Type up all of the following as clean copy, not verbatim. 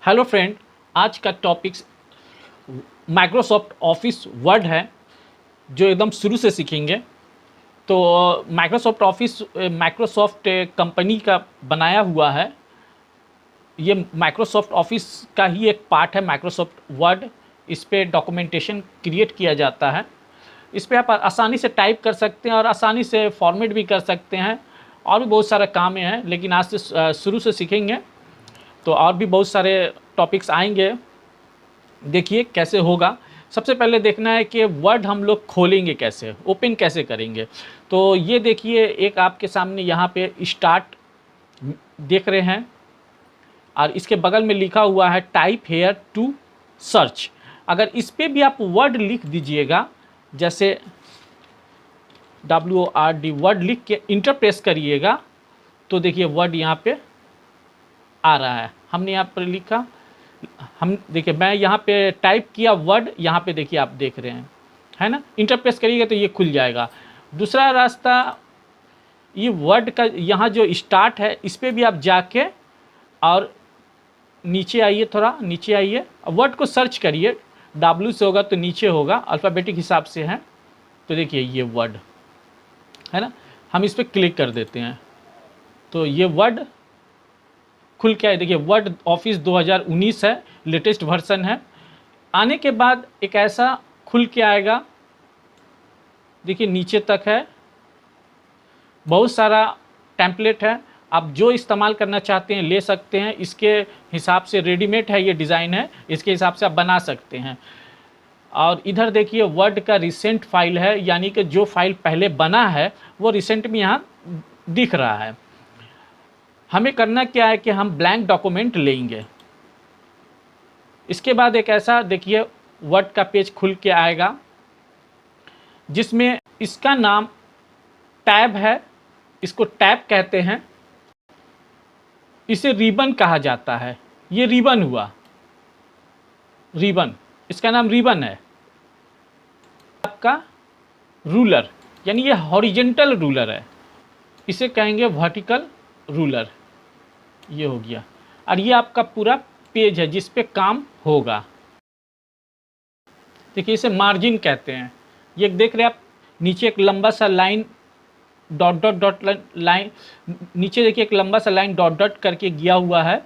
Hello friend, आज का topics Microsoft office word है जो एकदम शुरू से सीखेंगे। तो माइक्रोसॉफ्ट कंपनी का बनाया हुआ है। ये माइक्रोसॉफ्ट ऑफिस का ही एक पार्ट है माइक्रोसॉफ्ट वर्ड। इस पे डॉक्यूमेंटेशन क्रिएट किया जाता है। इस पे आप आसानी से टाइप कर सकते हैं और आसानी से फॉर्मेट भी कर सकते हैं। और भी बहुत सारे काम हैं, लेकिन आज से शुरू से सीखेंगे तो और भी बहुत सारे टॉपिक्स आएंगे। देखिए कैसे होगा। सबसे पहले देखना है कि वर्ड हम लोग खोलेंगे कैसे, ओपन कैसे करेंगे। तो ये देखिए, एक आपके सामने यहाँ पे स्टार्ट देख रहे हैं और इसके बगल में लिखा हुआ है टाइप हेयर टू सर्च। अगर इस पर भी आप वर्ड लिख दीजिएगा, जैसे WORD वर्ड लिख के इंटर प्रेस करिएगा तो देखिए वर्ड यहाँ पे आ रहा है। हमने यहाँ पर लिखा, हम देखिए मैं यहाँ पे टाइप किया वर्ड, यहाँ पे देखिए आप देख रहे हैं, है ना। इंटर प्रेस करिएगा तो ये खुल जाएगा। दूसरा रास्ता, ये वर्ड का यहाँ जो स्टार्ट है इस पर भी आप जाके और नीचे आइए, थोड़ा नीचे आइए, वर्ड को सर्च करिए। W से होगा तो नीचे होगा, अल्फ़ाबेटिक हिसाब से है। तो देखिए ये वर्ड है ना, हम इस पर क्लिक कर देते हैं तो ये वर्ड खुल के आए। देखिए वर्ड ऑफिस 2019 है, लेटेस्ट वर्जन है। आने के बाद एक ऐसा खुल के आएगा, देखिए नीचे तक है, बहुत सारा टेम्पलेट है। आप जो इस्तेमाल करना चाहते हैं ले सकते हैं। इसके हिसाब से रेडीमेड है, ये डिज़ाइन है, इसके हिसाब से आप बना सकते हैं। और इधर देखिए वर्ड का रिसेंट फाइल है, यानी कि जो फाइल पहले बना है वो रिसेंट में यहाँ दिख रहा है। हमें करना क्या है कि हम ब्लैंक डॉक्यूमेंट लेंगे। इसके बाद एक ऐसा देखिए वर्ड का पेज खुल के आएगा जिसमें इसका नाम टैब है, इसको टैब कहते हैं। इसे रिबन कहा जाता है। ये रिबन हुआ, रिबन, इसका नाम रिबन है। आपका रूलर, यानी ये हॉरिजेंटल रूलर है, इसे कहेंगे वर्टिकल रूलर। ये हो गया। और ये आपका पूरा पेज है जिस पे काम होगा। देखिए इसे मार्जिन कहते हैं। ये देख रहे हैं आप, नीचे एक लंबा सा line dot dot dot line, नीचे देखिए एक लंबा सा लाइन डॉट डॉट करके गया हुआ है,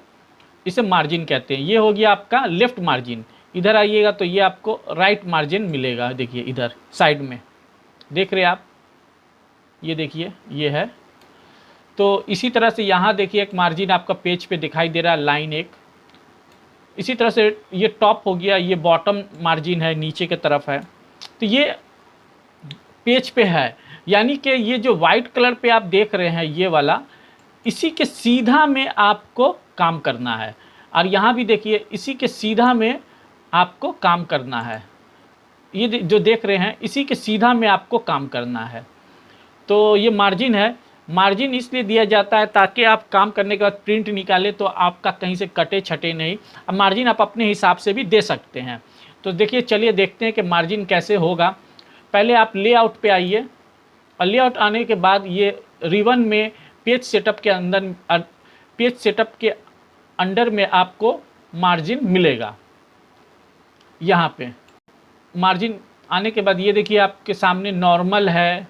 इसे मार्जिन कहते हैं। ये हो गया आपका लेफ्ट मार्जिन। इधर आइएगा तो ये आपको राइट मार्जिन मिलेगा। देखिए इधर साइड में देख रहे हैं आप, ये देखिए ये है। तो इसी तरह से यहाँ देखिए एक मार्जिन आपका पेज पे दिखाई दे रहा है, लाइन एक। इसी तरह से ये टॉप हो गया, ये बॉटम मार्जिन है, नीचे के तरफ है। तो ये पेज पे है, यानी कि ये जो वाइट कलर पे आप देख रहे हैं ये वाला, इसी के सीधा में आपको काम करना है। और यहाँ भी देखिए इसी के सीधा में आपको काम करना है। ये जो देख रहे हैं इसी के सीधा में आपको काम करना है। तो ये मार्जिन है। मार्जिन इसलिए दिया जाता है ताकि आप काम करने के बाद प्रिंट निकालें तो आपका कहीं से कटे छटे नहीं। अब मार्जिन आप अपने हिसाब से भी दे सकते हैं। तो देखिए चलिए देखते हैं कि मार्जिन कैसे होगा। पहले आप लेआउट पे आइए और लेआउट आने के बाद ये रिबन में पेज सेटअप के अंदर, पेज सेटअप के अंडर में आपको मार्जिन मिलेगा। यहाँ पे मार्जिन आने के बाद ये देखिए आपके सामने नॉर्मल है,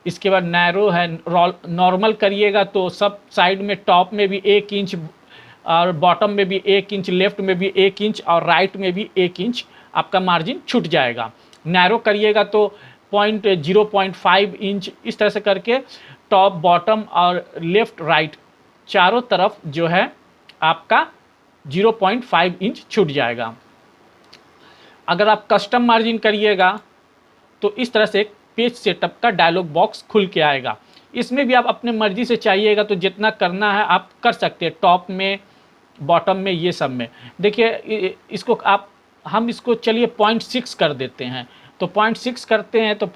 इसके बाद नैरो है। नॉर्मल करिएगा तो सब साइड में, टॉप में भी 1 इंच और बॉटम में भी 1 इंच, लेफ्ट में भी 1 इंच और राइट में भी 1 इंच आपका मार्जिन छूट जाएगा। नैरो करिएगा तो 0.5 इंच, इस तरह से करके टॉप, बॉटम और लेफ्ट राइट चारों तरफ जो है आपका 0.5 इंच छूट जाएगा। अगर आप कस्टम मार्जिन करिएगा तो इस तरह से एक पेज सेटअप का डायलॉग बॉक्स खुल के आएगा। इसमें भी आप अपने मर्जी से चाहिएगा तो जितना करना है आप कर सकते हैं, टॉप में, बॉटम में, ये सब में। देखिए इसको हम इसको चलिए 0.6 कर देते हैं। तो 0.6 करते हैं तो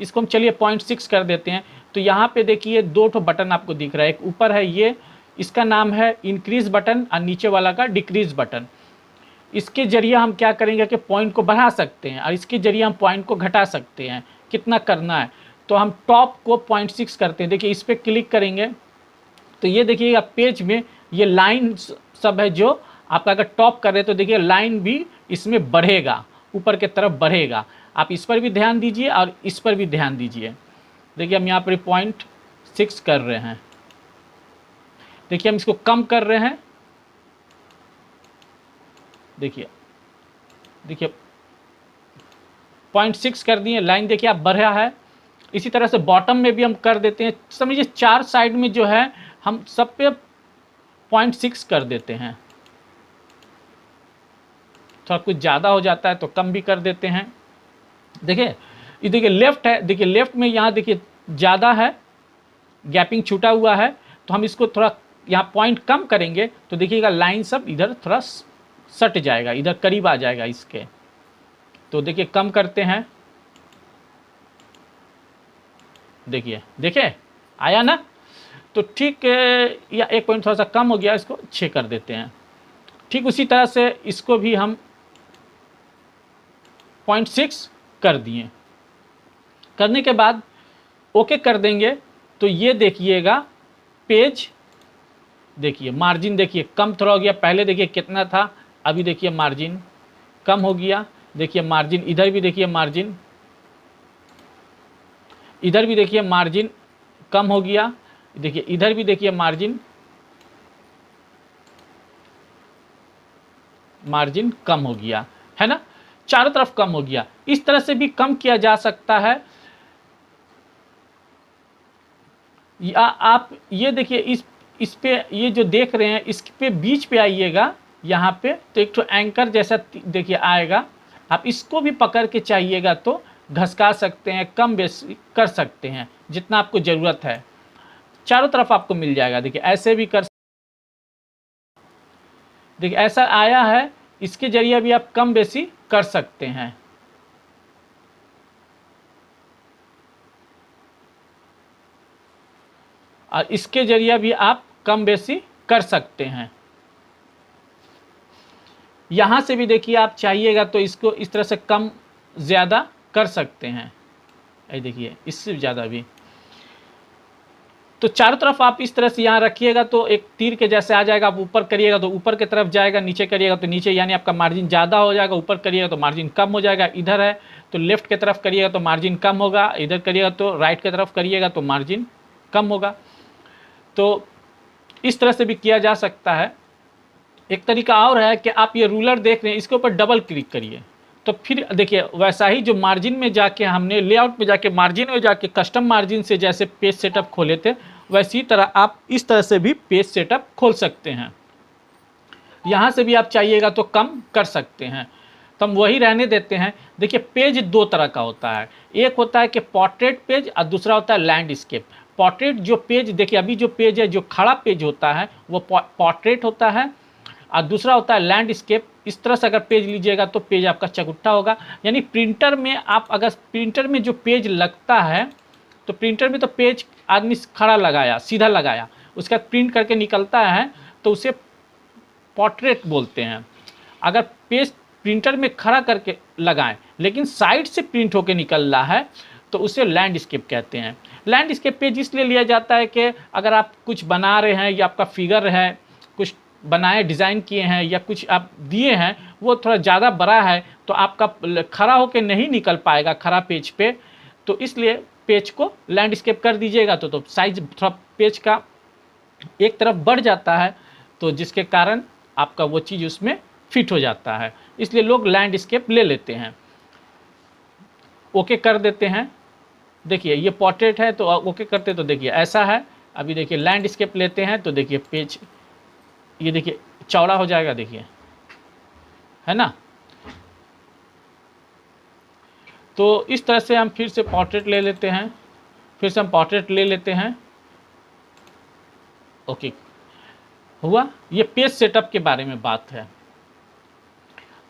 इसको हम चलिए 0.6 कर देते हैं। तो यहाँ पे देखिए 2 ठो बटन आपको दिख रहा है। एक ऊपर है, ये इसका नाम है इंक्रीज बटन और नीचे वाला का डिक्रीज बटन। इसके जरिए हम क्या करेंगे कि पॉइंट को बढ़ा सकते हैं और इसके जरिए हम पॉइंट को घटा सकते हैं, कितना करना है। तो हम टॉप को 0.6 करते हैं। देखिए इस पर क्लिक करेंगे तो ये देखिएगा पेज में ये लाइन सब है जो आपका अगर टॉप कर रहे तो देखिए लाइन भी इसमें बढ़ेगा, ऊपर के तरफ बढ़ेगा। आप इस पर भी ध्यान दीजिए और इस पर भी ध्यान दीजिए। देखिए हम यहाँ पर 0.6 कर रहे हैं, देखिए हम इसको कम कर रहे हैं, देखिए देखिए 0.6 कर दिए, लाइन देखिए आप बढ़ रहा है। इसी तरह से बॉटम में भी हम कर देते हैं, समझिए 4 साइड में जो है हम सब पे 0.6 कर देते हैं। थोड़ा कुछ ज़्यादा हो जाता है तो कम भी कर देते हैं। देखिए ये देखिए लेफ्ट है, देखिए लेफ्ट में यहाँ देखिए ज़्यादा है, गैपिंग छूटा हुआ है, तो हम इसको थोड़ा यहाँ पॉइंट कम करेंगे तो देखिएगा लाइन सब इधर थोड़ा सट जाएगा, इधर करीब आ जाएगा इसके। तो देखिए कम करते हैं, देखिए देखिए आया ना। तो ठीक या 1 पॉइंट थोड़ा सा कम हो गया, इसको 6 कर देते हैं। ठीक उसी तरह से इसको भी हम 0.6 कर दिए। करने के बाद ओके कर देंगे तो ये देखिएगा पेज, देखिए मार्जिन देखिए कम थोड़ा हो गया, पहले देखिए कितना था, अभी देखिए मार्जिन कम हो गया। देखिए मार्जिन इधर भी देखिए, मार्जिन इधर भी देखिए मार्जिन कम हो गया, देखिए इधर भी देखिए मार्जिन कम हो गया, है ना, चारों तरफ कम हो गया। इस तरह से भी कम किया जा सकता है। या आप ये देखिए इस पे ये जो देख रहे हैं इस पे बीच पे आइएगा, यहाँ पे तो एक तो एंकर जैसा देखिए आएगा, आप इसको भी पकड़ के चाहिएगा तो घसका सकते हैं, कम बेसी कर सकते हैं जितना आपको ज़रूरत है, चारों तरफ आपको मिल जाएगा। देखिए ऐसे भी कर, देखिए ऐसा आया है, इसके जरिए भी आप कम बेसी कर सकते हैं। और इसके जरिए भी आप कम बेसी कर सकते हैं। यहाँ से भी देखिए आप चाहिएगा तो इसको इस तरह से कम ज़्यादा कर सकते हैं, ये देखिए इससे ज़्यादा भी। तो चारों तरफ आप इस तरह से यहाँ रखिएगा तो एक तीर के जैसे आ जाएगा। आप ऊपर करिएगा तो ऊपर की तरफ जाएगा, नीचे करिएगा तो नीचे, यानी आपका मार्जिन ज़्यादा हो जाएगा। ऊपर करिएगा तो मार्जिन कम हो जाएगा। इधर है तो लेफ्ट की तरफ करिएगा तो मार्जिन कम होगा, इधर करिएगा तो राइट की तरफ करिएगा तो मार्जिन कम होगा। तो इस तरह से भी किया जा सकता है। एक तरीका और है कि आप ये रूलर देख रहे हैं, इसके ऊपर डबल क्लिक करिए तो फिर देखिए वैसा ही जो मार्जिन में जाके हमने लेआउट में जाके मार्जिन में जाके कस्टम मार्जिन से जैसे पेज सेटअप खोले थे, वैसी तरह आप इस तरह से भी पेज सेटअप खोल सकते हैं। यहाँ से भी आप चाहिएगा तो कम कर सकते हैं, तो हम वही रहने देते हैं। देखिए पेज 2 तरह का होता है, एक होता है कि पोर्ट्रेट पेज और दूसरा होता है लैंडस्केप। पोर्ट्रेट जो पेज देखिए अभी जो पेज है, जो खड़ा पेज होता है वो पोर्ट्रेट होता है, और दूसरा होता है लैंडस्केप। इस तरह से अगर पेज लीजिएगा तो पेज आपका चकुट्टा होगा। यानी प्रिंटर में आप अगर प्रिंटर में जो पेज लगता है तो प्रिंटर में तो पेज आदमी खड़ा लगाया, सीधा लगाया, उसका प्रिंट करके निकलता है तो उसे पोर्ट्रेट बोलते हैं। अगर पेज प्रिंटर में खड़ा करके लगाएं लेकिन साइड से प्रिंट होकर निकल रहा है तो उसे लैंडस्केप कहते हैं। लैंडस्केप पेज इसलिए लिया जाता है कि अगर आप कुछ बना रहे हैं या आपका फिगर है, कुछ बनाए डिज़ाइन किए हैं या कुछ आप दिए हैं, वो थोड़ा ज़्यादा बड़ा है तो आपका खड़ा होकर नहीं निकल पाएगा खड़ा पेज पे, तो इसलिए पेज को लैंडस्केप कर दीजिएगा तो साइज थोड़ा पेज का एक तरफ बढ़ जाता है, तो जिसके कारण आपका वो चीज़ उसमें फिट हो जाता है, इसलिए लोग लैंडस्केप ले लेते हैं। ओके कर देते हैं। देखिए ये पोर्ट्रेट है तो ओके करते तो देखिए ऐसा है। अभी देखिए लैंडस्केप लेते हैं तो देखिए पेज ये देखिए चौड़ा हो जाएगा, देखिए, है ना। तो इस तरह से हम फिर से पोर्ट्रेट ले लेते हैं, फिर से हम पोर्ट्रेट ले लेते हैं। ओके हुआ। ये पेज सेटअप के बारे में बात है।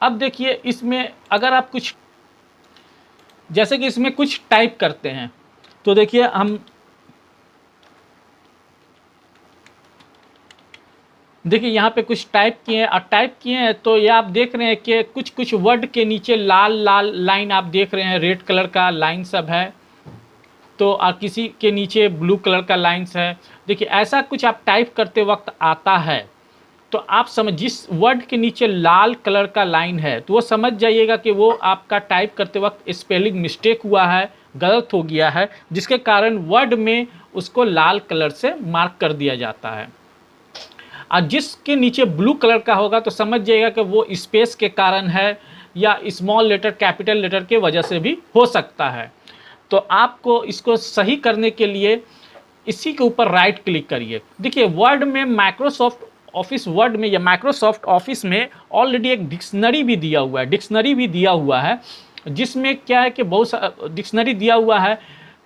अब देखिए इसमें अगर आप कुछ जैसे कि इसमें कुछ टाइप करते हैं तो देखिए हम देखिए यहाँ पे कुछ टाइप किए हैं, और टाइप किए हैं तो ये आप देख रहे हैं कि कुछ कुछ वर्ड के नीचे लाल लाल लाइन आप देख रहे हैं, रेड कलर का लाइन सब है, तो और किसी के नीचे ब्लू कलर का लाइन्स है। देखिए ऐसा कुछ आप टाइप करते वक्त आता है तो आप समझ, जिस वर्ड के नीचे लाल कलर का लाइन है तो वो समझ जाइएगा कि वो आपका टाइप करते वक्त स्पेलिंग मिस्टेक हुआ है, गलत हो गया है, जिसके कारण वर्ड में उसको लाल कलर से मार्क कर दिया जाता है। और जिसके नीचे ब्लू कलर का होगा तो समझ जाइएगा कि वो स्पेस के कारण है या स्मॉल लेटर कैपिटल लेटर के वजह से भी हो सकता है। तो आपको इसको सही करने के लिए इसी के ऊपर राइट क्लिक करिए। देखिए वर्ड में माइक्रोसॉफ्ट ऑफिस वर्ड में या माइक्रोसॉफ्ट ऑफिस में ऑलरेडी एक डिक्शनरी भी दिया हुआ है, जिसमें क्या है कि बहुत डिक्शनरी दिया हुआ है।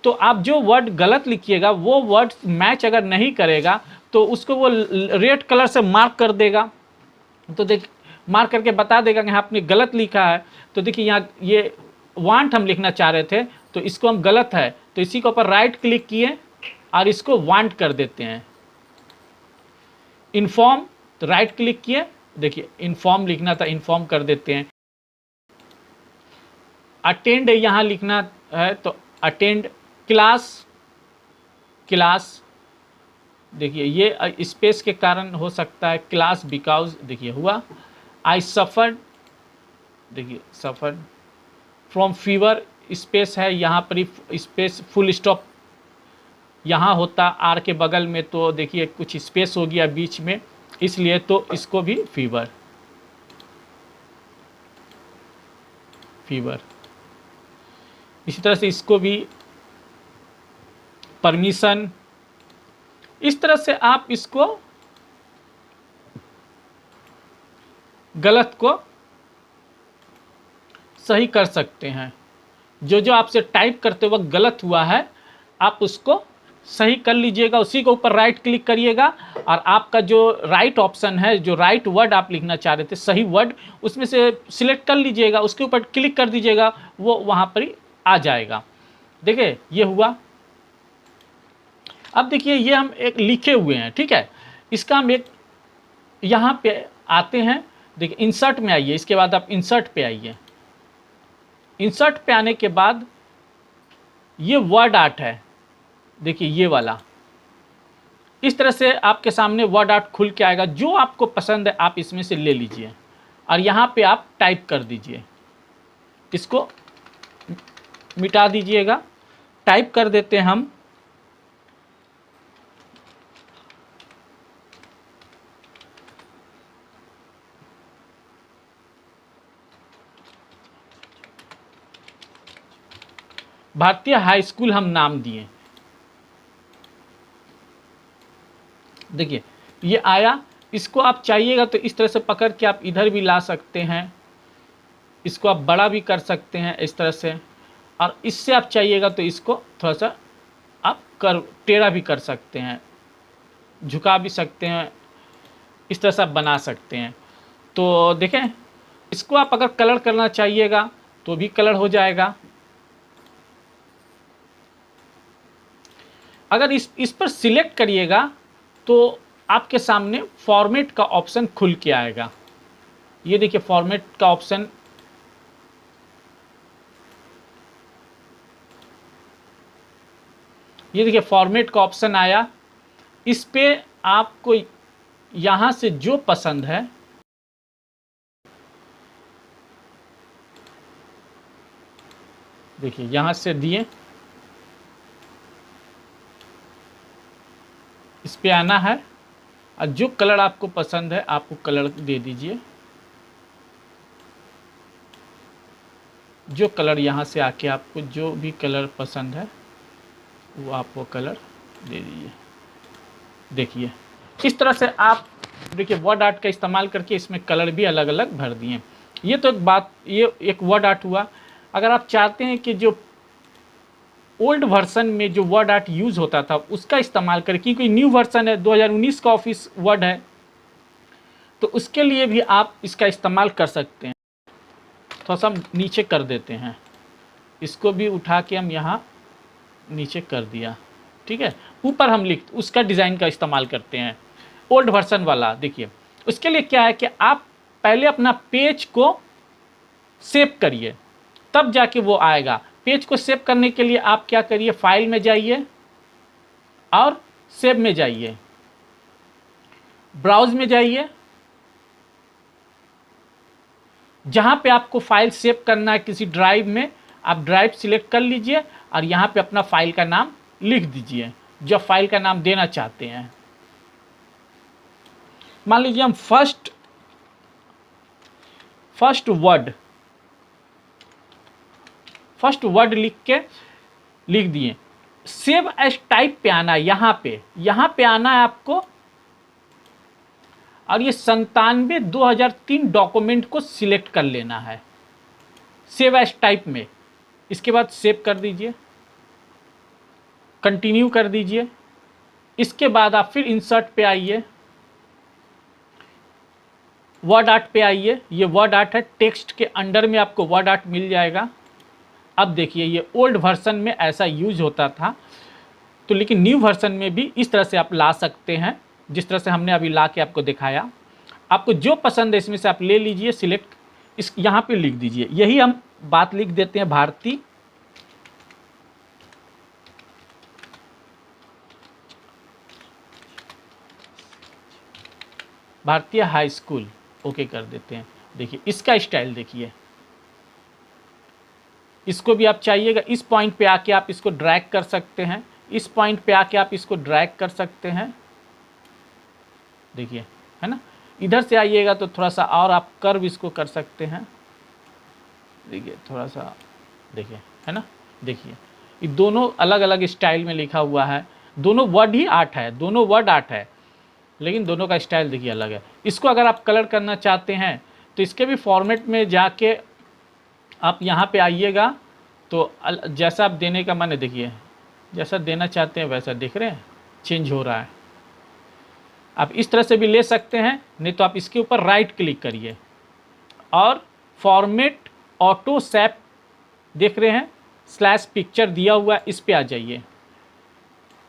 तो आप जो वर्ड गलत लिखिएगा वो वर्ड मैच अगर नहीं करेगा तो उसको वो रेड कलर से मार्क कर देगा। तो देख मार्क करके बता देगा कि हाँ आपने गलत लिखा है। तो देखिए यहाँ ये वांट हम लिखना चाह रहे थे तो इसको हम गलत है, तो इसी के ऊपर राइट क्लिक किए और इसको वांट कर देते हैं। इन्फॉर्म, तो राइट क्लिक किए, देखिए इन्फॉर्म लिखना था, इन्फॉर्म कर देते हैं। अटेंड यहाँ लिखना है तो अटेंड। क्लास, देखिए ये स्पेस के कारण हो सकता है, क्लास बिकॉज देखिए हुआ। आई सफर्ड, देखिए सफर्ड फ्रॉम फीवर, स्पेस है यहाँ पर ही, स्पेस फुल स्टॉप यहाँ होता आर के बगल में, तो देखिए कुछ स्पेस हो गया बीच में, इसलिए तो इसको भी फीवर। इसी तरह से इसको भी परमिशन। इस तरह से आप इसको गलत को सही कर सकते हैं। जो आपसे टाइप करते वक्त गलत हुआ है आप उसको सही कर लीजिएगा। उसी के ऊपर राइट क्लिक करिएगा और आपका जो राइट ऑप्शन है, जो राइट वर्ड आप लिखना चाह रहे थे, सही वर्ड, उसमें से सिलेक्ट कर लीजिएगा, उसके ऊपर क्लिक कर दीजिएगा, वो वहाँ पर ही आ जाएगा। देखिए ये हुआ। अब देखिए ये हम एक लिखे हुए हैं, ठीक है, इसका हम एक यहाँ पे आते हैं। देखिए इंसर्ट में आइए, इसके बाद आप इंसर्ट पे आइए। इंसर्ट पे आने के बाद ये वर्ड आर्ट है, देखिए ये वाला, इस तरह से आपके सामने वर्ड आर्ट खुल के आएगा। जो आपको पसंद है आप इसमें से ले लीजिए और यहाँ पे आप टाइप कर दीजिए, इसको मिटा दीजिएगा। टाइप कर देते हैं हम भारतीय हाई स्कूल, हम नाम दिए। देखिए ये आया। इसको आप चाहिएगा तो इस तरह से पकड़ के आप इधर भी ला सकते हैं, इसको आप बड़ा भी कर सकते हैं इस तरह से, और इससे आप चाहिएगा तो इसको थोड़ा सा आप टेढ़ा भी कर सकते हैं, झुका भी सकते हैं, इस तरह से आप बना सकते हैं। तो देखें, इसको आप अगर कलर करना चाहिएगा तो भी कलर हो जाएगा। अगर इस पर सिलेक्ट करिएगा तो आपके सामने फॉर्मेट का ऑप्शन खुल के आएगा। ये देखिए फॉर्मेट का ऑप्शन, ये देखिए फॉर्मेट का ऑप्शन आया। इस पे आपको यहाँ से जो पसंद है देखिए यहाँ से दिए, इस पे आना है और जो कलर आपको पसंद है आपको कलर दे दीजिए। जो कलर यहाँ से आके आपको जो भी कलर पसंद है वो आप वो कलर दे दीजिए। देखिए इस तरह से आप देखिए वर्ड आर्ट का इस्तेमाल करके इसमें कलर भी अलग अलग भर दिए। ये तो एक बात, ये एक वर्ड आर्ट हुआ। अगर आप चाहते हैं कि जो ओल्ड वर्जन में जो वर्ड आर्ट यूज़ होता था उसका इस्तेमाल करें, क्योंकि न्यू वर्जन है, 2019 का ऑफिस वर्ड है, तो उसके लिए भी आप इसका इस्तेमाल कर सकते हैं। थोड़ा सा हम नीचे कर देते हैं, इसको भी उठा के हम यहाँ नीचे कर दिया, ठीक है। ऊपर हम उसका डिज़ाइन का इस्तेमाल करते हैं ओल्ड वर्जन वाला। देखिए उसके लिए क्या है कि आप पहले अपना पेज को सेव करिए, तब जाके वो आएगा। पेज को सेव करने के लिए आप क्या करिए, फाइल में जाइए और सेव में जाइए, ब्राउज में जाइए जहाँ पे आपको फाइल सेव करना है किसी ड्राइव में, आप ड्राइव सिलेक्ट कर लीजिए और यहाँ पे अपना फाइल का नाम लिख दीजिए जो फाइल का नाम देना चाहते हैं। मान लीजिए हम फर्स्ट वर्ड लिख दिए। सेव एज टाइप पे आना है, यहाँ पे आना है आपको, और ये 97/2003 डॉक्यूमेंट को सिलेक्ट कर लेना है सेव एज टाइप में। इसके बाद सेव कर दीजिए, कंटिन्यू कर दीजिए। इसके बाद आप फिर इंसर्ट पे आइए, वर्ड आर्ट पे आइए। ये वर्ड आर्ट है, टेक्स्ट के अंडर में आपको वर्ड आर्ट मिल जाएगा। अब देखिए ये ओल्ड वर्जन में ऐसा यूज होता था, तो लेकिन न्यू वर्जन में भी इस तरह से आप ला सकते हैं, जिस तरह से हमने अभी ला के आपको दिखाया। आपको जो पसंद है इसमें से आप ले लीजिए, सिलेक्ट, इस यहाँ पे लिख दीजिए। यही हम बात लिख देते हैं, भारतीय हाई स्कूल, ओके कर देते हैं। देखिए इसका स्टाइल देखिए, इसको भी आप चाहिएगा इस पॉइंट पे आके आप इसको ड्रैग कर सकते हैं, इस पॉइंट पे आके आप इसको ड्रैग कर सकते हैं। देखिए है ना, इधर से आइएगा तो थोड़ा सा और आप कर्व इसको कर सकते हैं। देखिए थोड़ा सा, देखिए है ना, देखिए ये दोनों अलग अलग स्टाइल में लिखा हुआ है। दोनों वर्ड ही आर्ट है, दोनों वर्ड आर्ट है, लेकिन दोनों का स्टाइल देखिए अलग है। इसको अगर आप कलर करना चाहते हैं तो इसके भी फॉर्मेट में जाके आप यहाँ पे आइएगा, तो जैसा आप देने का माने, देखिए जैसा देना चाहते हैं वैसा, देख रहे हैं चेंज हो रहा है। आप इस तरह से भी ले सकते हैं, नहीं तो आप इसके ऊपर राइट क्लिक करिए और फॉर्मेट ऑटो सैप, देख रहे हैं स्लैश पिक्चर दिया हुआ है, इस पे आ जाइए।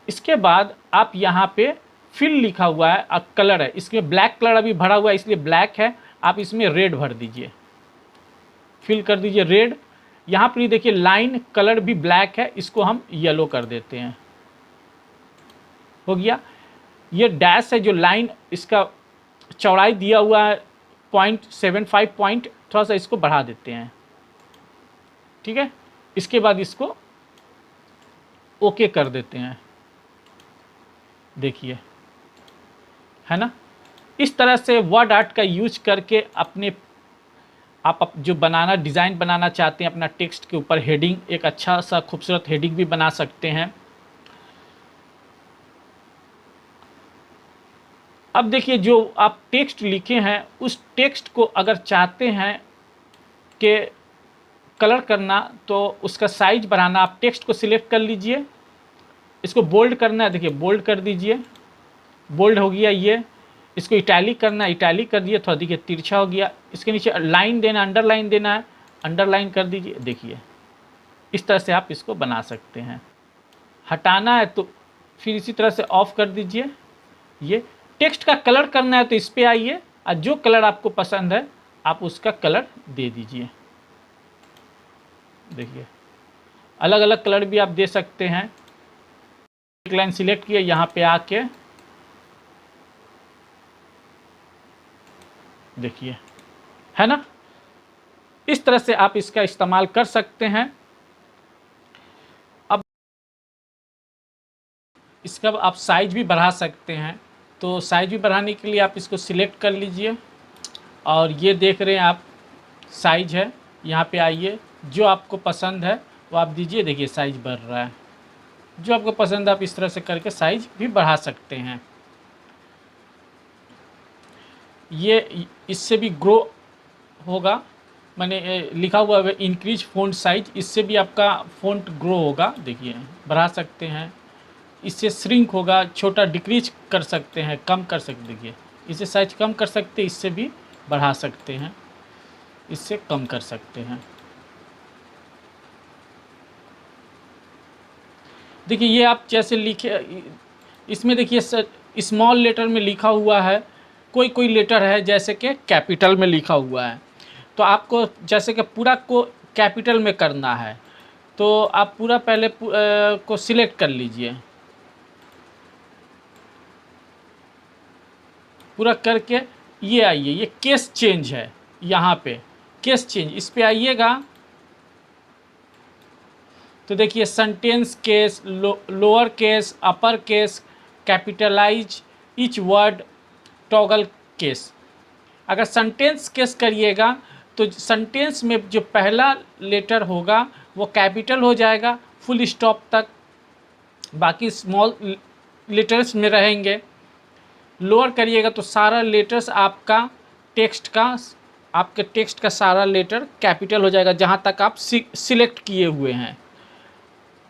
इसके बाद आप यहाँ पे फिल लिखा हुआ है और कलर है, इसमें ब्लैक कलर अभी भरा हुआ है इसलिए ब्लैक है, आप इसमें रेड भर दीजिए, फिल कर दीजिए रेड। यहाँ पर देखिए लाइन कलर भी ब्लैक है, इसको हम येलो कर देते हैं, हो गया। ये डैश है जो लाइन, इसका चौड़ाई दिया हुआ है 0.75 पॉइंट, थोड़ा सा इसको बढ़ा देते हैं, ठीक है। इसके बाद इसको ओके कर देते हैं, देखिए है ना। इस तरह से वर्ड आर्ट का यूज करके अपने आप जो डिज़ाइन बनाना चाहते हैं अपना टेक्स्ट के ऊपर, हेडिंग, एक अच्छा सा खूबसूरत हेडिंग भी बना सकते हैं। अब देखिए जो आप टेक्स्ट लिखे हैं उस टेक्स्ट को अगर चाहते हैं कि कलर करना, तो उसका साइज बढ़ाना, आप टेक्स्ट को सिलेक्ट कर लीजिए, इसको बोल्ड करना है, देखिए बोल्ड कर दीजिए, बोल्ड हो गया ये। इसको इटैलिक करना है, इटैलिक कर दिए, थोड़ा देखिए तिरछा हो गया। इसके नीचे लाइन देना, अंडरलाइन देना है, अंडरलाइन कर दीजिए। देखिए इस तरह से आप इसको बना सकते हैं। हटाना है तो फिर इसी तरह से ऑफ कर दीजिए। ये टेक्स्ट का कलर करना है तो इस पे आइए और जो कलर आपको पसंद है आप उसका कलर दे दीजिए। देखिए अलग अलग कलर भी आप दे सकते हैं। एक लाइन सिलेक्ट किया, यहाँ पे आके देखिए है ना, इस तरह से आप इसका इस्तेमाल कर सकते हैं। अब इसका आप साइज भी बढ़ा सकते हैं, तो साइज भी बढ़ाने के लिए आप इसको सिलेक्ट कर लीजिए और ये देख रहे हैं आप साइज है, यहाँ पे आइए, जो आपको पसंद है वो आप दीजिए। देखिए साइज बढ़ रहा है, जो आपको पसंद है आप इस तरह से करके साइज भी बढ़ा सकते हैं। ये इससे भी ग्रो होगा, मैंने लिखा हुआ है इंक्रीज फ़ॉन्ट साइज, इससे भी आपका फ़ॉन्ट ग्रो होगा। देखिए बढ़ा सकते हैं, इससे श्रिंक होगा, छोटा डिक्रीज कर सकते हैं, कम कर सकते, देखिए इससे साइज कम कर सकते हैं, इससे भी बढ़ा सकते हैं, इससे कम कर सकते हैं। देखिए ये आप जैसे लिखे, इसमें देखिए स्मॉल लेटर में लिखा हुआ है, कोई कोई लेटर है जैसे कि कैपिटल में लिखा हुआ है, तो आपको जैसे कि पूरा को कैपिटल में करना है तो आप पूरा पहले को सिलेक्ट कर लीजिए, पूरा करके ये आइए, ये केस चेंज है, यहाँ पे केस चेंज, इस पे आइएगा तो देखिए sentence case, lower case, upper case, capitalize each word, toggle case. अगर सेंटेंस केस करिएगा तो सेंटेंस में जो पहला लेटर होगा वो कैपिटल हो जाएगा फुल स्टॉप तक, बाकी स्मॉल लेटर्स में रहेंगे। लोअर करिएगा तो सारा लेटर्स आपका टेक्स्ट का, आपके टेक्स्ट का सारा लेटर कैपिटल हो जाएगा जहाँ तक आप सिलेक्ट किए हुए हैं।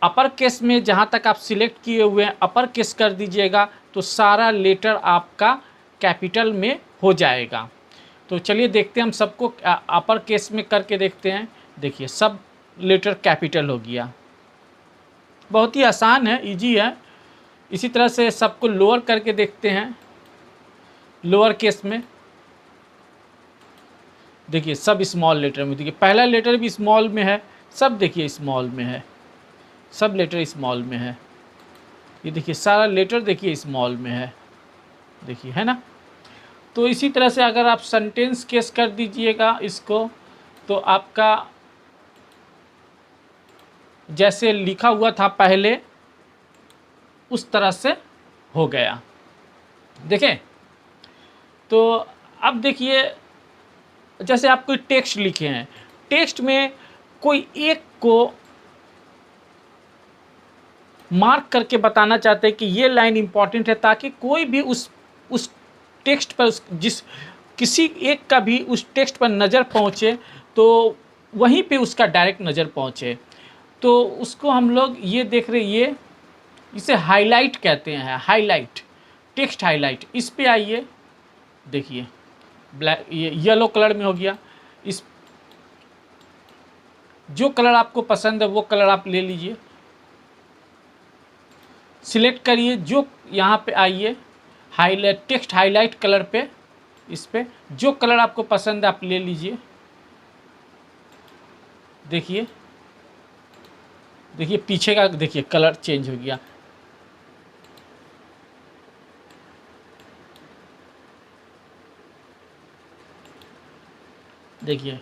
अपर केस में जहाँ तक आप सिलेक्ट किए हुए हैं अपर केस कर दीजिएगा तो सारा लेटर आपका कैपिटल में हो जाएगा। तो चलिए देखते हैं हम सबको अपर केस में करके देखते हैं। देखिए सब लेटर कैपिटल हो गया, बहुत ही आसान है, इजी है। इसी तरह से सबको लोअर करके देखते हैं। लोअर केस में देखिए सब स्मॉल लेटर में, देखिए पहला लेटर भी स्मॉल में है, सब देखिए स्मॉल में है, सब लेटर स्मॉल में है। ये देखिए सारा लेटर देखिए स्मॉल में है, देखिए है ना। तो इसी तरह से अगर आप सेंटेंस केस कर दीजिएगा इसको तो आपका जैसे लिखा हुआ था पहले उस तरह से हो गया। देखें तो अब देखिए जैसे आप कोई टेक्स्ट लिखे हैं, टेक्स्ट में कोई एक को मार्क करके बताना चाहते हैं कि ये लाइन इम्पॉर्टेंट है, ताकि कोई भी उस टेक्स्ट पर किसी एक का भी उस टेक्स्ट पर नज़र पहुँचे तो वहीं पे उसका डायरेक्ट नज़र पहुँचे। तो उसको हम लोग ये देख रहे, ये इसे हाईलाइट कहते हैं, हाईलाइट, टेक्स्ट हाईलाइट। इस पे आइए, देखिए ब्लैक, ये येलो कलर में हो गया। इस जो कलर आपको पसंद है वो कलर आप ले लीजिए, सिलेक्ट करिए, जो यहाँ पे आइए हाईलाइट, टेक्स्ट हाईलाइट कलर पे, इस पे जो कलर आपको पसंद है आप ले लीजिए। देखिए देखिए पीछे का देखिए कलर चेंज हो गया। देखिए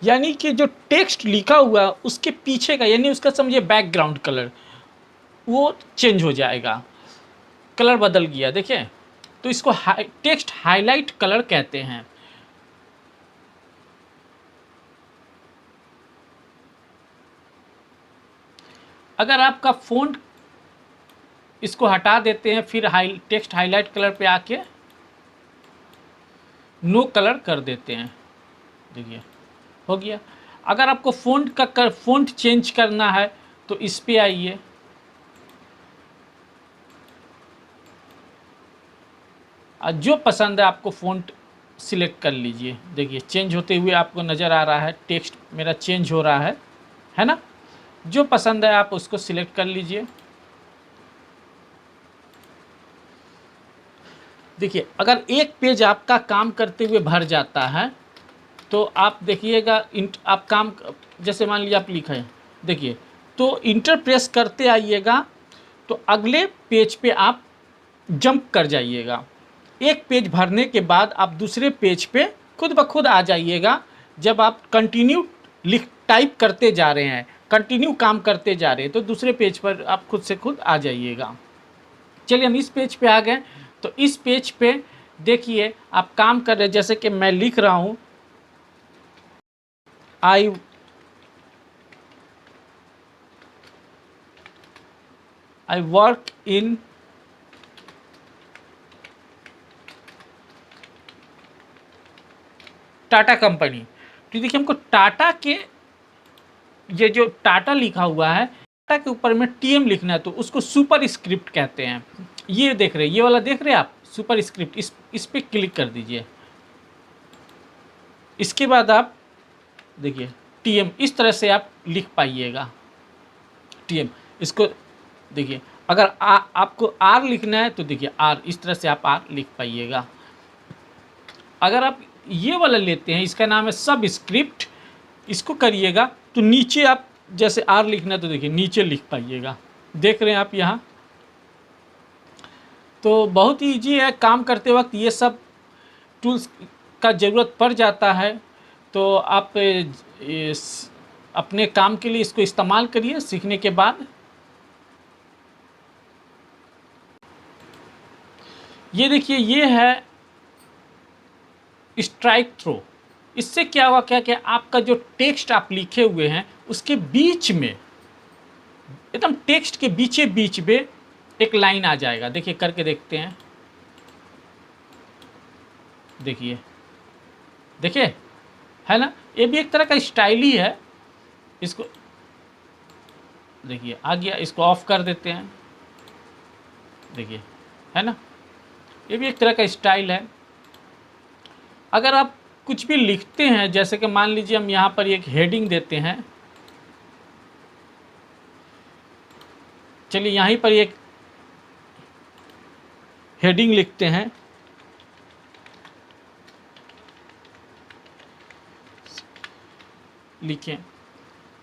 यानी कि जो टेक्स्ट लिखा हुआ उसके पीछे का, यानी उसका समझिए बैकग्राउंड कलर वो चेंज हो जाएगा, कलर बदल गया। देखिए तो इसको टेक्स्ट हाईलाइट कलर कहते हैं। अगर आपका फ़ॉन्ट इसको हटा देते हैं, फिर टेक्स्ट हाईलाइट कलर पे आके नो कलर कर देते हैं, देखिए हो गया। अगर आपको फ़ॉन्ट चेंज करना है तो इस पे आइए, जो पसंद है आपको फ़ॉन्ट सिलेक्ट कर लीजिए। देखिए चेंज होते हुए आपको नज़र आ रहा है, टेक्स्ट मेरा चेंज हो रहा है ना। जो पसंद है आप उसको सिलेक्ट कर लीजिए। देखिए अगर एक पेज आपका काम करते हुए भर जाता है तो आप देखिएगा, आप काम जैसे मान लीजिए आप लिखे हैं, देखिए तो इंटर प्रेस करते आइएगा तो अगले पेज पे आप जंप कर जाइएगा। एक पेज भरने के बाद आप दूसरे पेज पे खुद ब खुद आ जाइएगा। जब आप कंटिन्यू टाइप करते जा रहे हैं, कंटिन्यू काम करते जा रहे हैं, तो दूसरे पेज पर आप खुद से खुद आ जाइएगा। चलिए हम इस पेज पे आ गए। तो इस पेज पे देखिए आप काम कर रहे हैं, जैसे कि मैं लिख रहा हूँ I work in Tata company. तो देखिए हमको टाटा के, ये जो टाटा लिखा हुआ है, टाटा के ऊपर में टीएम लिखना है तो उसको सुपर स्क्रिप्ट कहते हैं। ये देख रहे हैं, ये वाला देख रहे हैं आप, सुपर स्क्रिप्ट, इस पे क्लिक कर दीजिए। इसके बाद आप देखिए टीएम, इस तरह से आप लिख पाइएगा टीएम। इसको देखिए अगर आपको आर लिखना है तो देखिए आर, इस तरह से आप आर लिख पाइएगा। अगर आप ये वाला लेते हैं, इसका नाम है सब स्क्रिप्ट, इसको करिएगा तो नीचे आप जैसे आर लिखना है तो देखिए नीचे लिख पाइएगा। देख रहे हैं आप यहाँ। तो बहुत ही ईजी है, काम करते वक्त ये सब टूल्स का ज़रूरत पड़ जाता है। तो आप अपने काम के लिए इसको इस्तेमाल करिए सीखने के बाद। ये देखिए, ये है स्ट्राइक थ्रो। इससे क्या हुआ, क्या कि आपका जो टेक्स्ट आप लिखे हुए हैं उसके बीच में, एकदम टेक्स्ट के बीचे बीच में एक लाइन आ जाएगा। देखिए करके देखते हैं, देखिए देखिए, है ना, ये भी एक तरह का स्टाइल ही है। इसको देखिए आ गया, इसको ऑफ कर देते हैं, देखिए, है ना, ये भी एक तरह का स्टाइल है। अगर आप कुछ भी लिखते हैं, जैसे कि मान लीजिए हम यहाँ पर एक हेडिंग देते हैं, चलिए यहीं पर एक हेडिंग लिखते हैं, लिखें।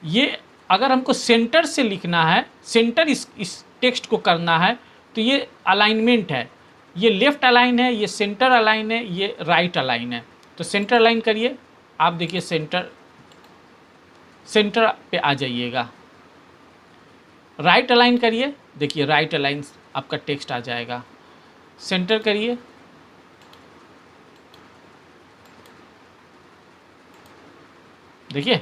ये अगर हमको सेंटर से लिखना है, सेंटर इस टेक्स्ट को करना है, तो ये अलाइनमेंट है, ये लेफ्ट अलाइन है, ये सेंटर अलाइन है, ये राइट अलाइन है। तो सेंटर अलाइन करिए, आप देखिए सेंटर पे आ जाइएगा। राइट अलाइन करिए, देखिए राइट अलाइन आपका टेक्स्ट आ जाएगा। सेंटर करिए, देखिए।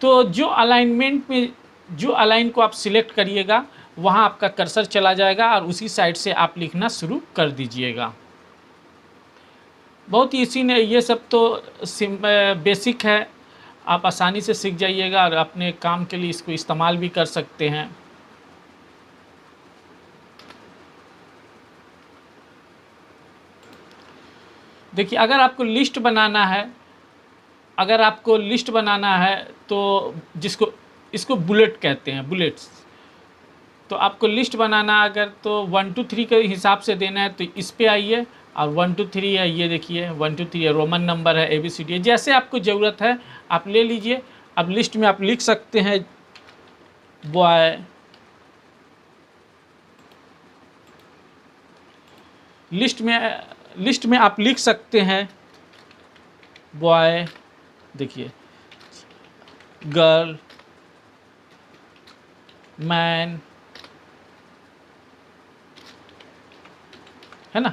तो जो अलाइनमेंट में, जो अलाइन को आप सिलेक्ट करिएगा वहाँ आपका कर्सर चला जाएगा और उसी साइड से आप लिखना शुरू कर दीजिएगा। बहुत ही इसी ने, ये सब तो बेसिक है, आप आसानी से सीख जाइएगा और अपने काम के लिए इसको इस्तेमाल भी कर सकते हैं। देखिए अगर आपको लिस्ट बनाना है, अगर आपको लिस्ट बनाना है तो जिसको, इसको बुलेट कहते हैं, बुलेट्स। तो आपको लिस्ट बनाना अगर तो 1 2 3 के हिसाब से देना है तो इस पे आइए, और 1 2 3 है, ये देखिए 1 2 3 है, रोमन नंबर है, ABCD है, जैसे आपको ज़रूरत है आप ले लीजिए। अब लिस्ट में आप लिख सकते हैं बॉय, लिस्ट में आप लिख सकते हैं बॉय, देखिए गर्ल, मैन, है ना।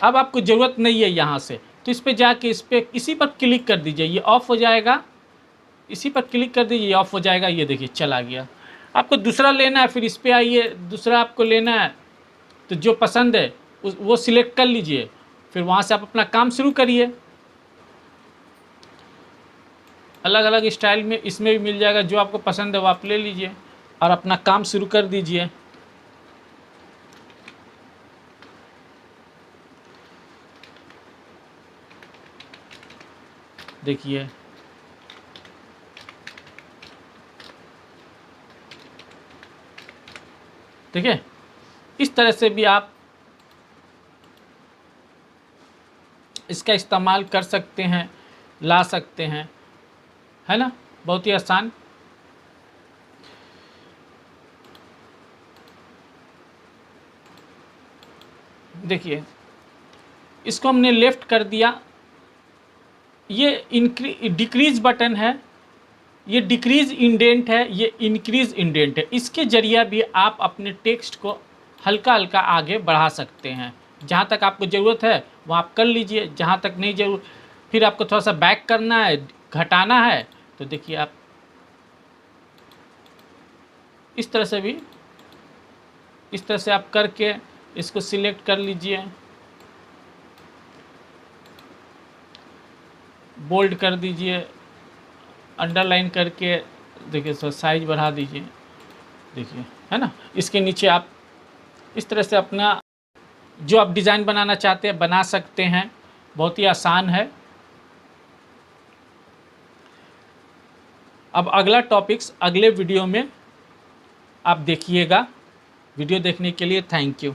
अब आपको ज़रूरत नहीं है यहाँ से, तो इस पे जाके इस पे इसी पर क्लिक कर दीजिए, ये ऑफ हो जाएगा। इसी पर क्लिक कर दीजिए, ये ऑफ हो जाएगा, ये देखिए चला गया। आपको दूसरा लेना है, फिर इस पे आइए, दूसरा आपको लेना है तो जो पसंद है वो सिलेक्ट कर लीजिए, फिर वहाँ से आप अपना काम शुरू करिए। अलग अलग स्टाइल में इसमें भी मिल जाएगा, जो आपको पसंद है वो आप ले लीजिए और अपना काम शुरू कर दीजिए। देखिए ठीक है, इस तरह से भी आप इसका इस्तेमाल कर सकते हैं, ला सकते हैं, है ना, बहुत ही आसान। देखिए इसको हमने लेफ्ट कर दिया, ये डिक्रीज बटन है, ये डिक्रीज इंडेंट है, ये इंक्रीज इंडेंट है। इसके जरिए भी आप अपने टेक्स्ट को हल्का हल्का आगे बढ़ा सकते हैं। जहाँ तक आपको ज़रूरत है वहाँ आप कर लीजिए, जहाँ तक नहीं ज़रूर, फिर आपको थोड़ा सा बैक करना है, घटाना है, तो देखिए आप इस तरह से भी, इस तरह से आप करके इसको सिलेक्ट कर लीजिए, बोल्ड कर दीजिए, अंडरलाइन करके देखिए सो साइज बढ़ा दीजिए, देखिए, है ना। इसके नीचे आप इस तरह से अपना जो आप डिज़ाइन बनाना चाहते हैं बना सकते हैं, बहुत ही आसान है। अब अगला टॉपिक्स अगले वीडियो में आप देखिएगा। वीडियो देखने के लिए थैंक यू।